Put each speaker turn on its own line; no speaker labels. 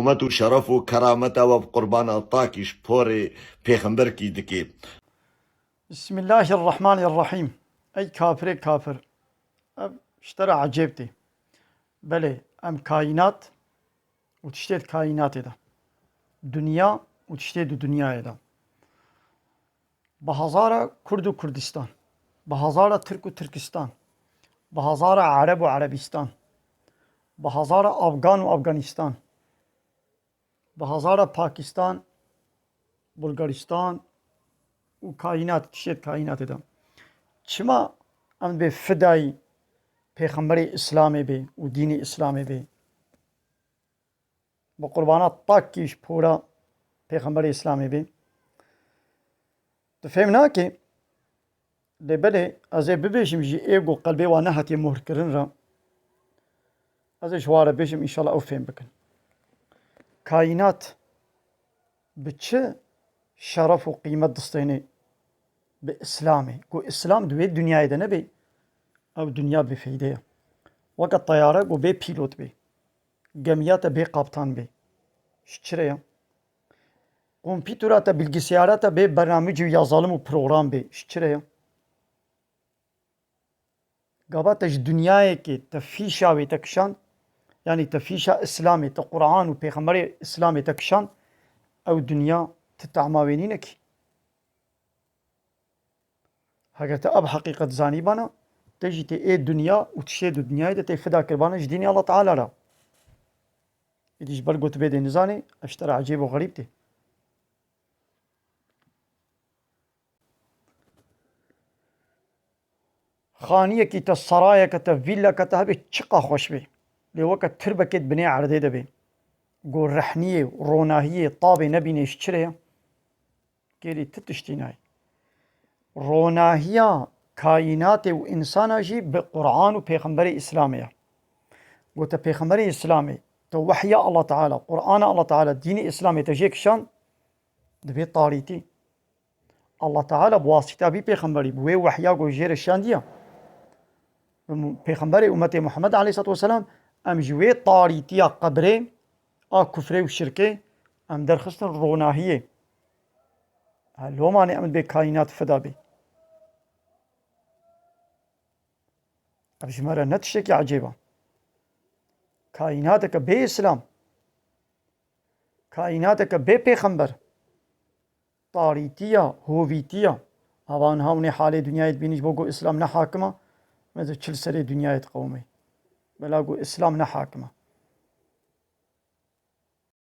حکومت و شرف و کرامت و قربان الطاکش پور پیغمبر کی دکی.
بسم الله الرحمن الرحيم. أي كافر كافر اشترى عجبتي بله أم كائنات وتشتيت كائنات ده دنيا وتشتيت دنيا ده بهزارة كرد وكردستان بهزارة ترك وتركستان بهزارة عرب وعربستان بهزارة أفغان وأفغانستان بهزارة باكستان بلغارستان وكائنات تشتيت كائنات ده چما ام به فدای پیغمبر اسلامی به و دین اسلامی به با قربانات پاکیش پورا پیغمبر اسلامی به تفهمنا که لبده از ببیشم جی ایگو قلبی و نهتی مهر کرن را از شواره بیشم انشالله او فهم بکن کائنات به چه شرف و قیمت دستینه به اسلامه کو اسلام دوی دنیای ده نبی او دنیا بفیده وقت طیاره گو به پیلوت بی گمیات به قابطان بی شچره کامپیوترات bilgisayarata به برنامج yazılım و program به شچره قابتش دنیای که تفیشا و تکشان یعنی تفیشا اسلامی تا قرآن و پیغمبر اسلامی تکشان او دنیا تتعماوینینه کی هاگرتا اب حقیقت زانی بانا تجي ای دنیا و تشید دنیای ده تفدا کربانا جدینی الله تعالی را ایدیش برگوت بده نزانی اشتر عجیب و غریب تی خانیه کی تا سرایه که تا ویلا که تا هبه چقا خوش بی لوقت تربکت بنی عرده ده بی گو رحنیه روناهیه طابه نبینش چره گیری تتشتینای روناهیه کائنات و انسان جی به قرآن و پیغمبر اسلامیه گو تا پیغمبر اسلامی تو وحی الله تعالی قرآن الله تعالی دین اسلامی تجیکشان دبی طاریتی الله تعالی بواسطه بی پیغمبری بوی وحیا گو جیر شاندیه پیغمبر امت محمد علیه الصلاة والسلام ام جوی طاریتی قبره کفر و شرکه ام درخستن روناهیه هلو مانع ام به کائنات فدا بی ابش مرة نتشك عجيبة كائناتك بي اسلام كائناتك بي پیغمبر طاريتيا هوفيتيا اوان هاوني حالي دنيايت بينيش بوغو اسلام نحاكمة مثل 40 سنة دنيايت قومي بلاغو اسلام نحاكمة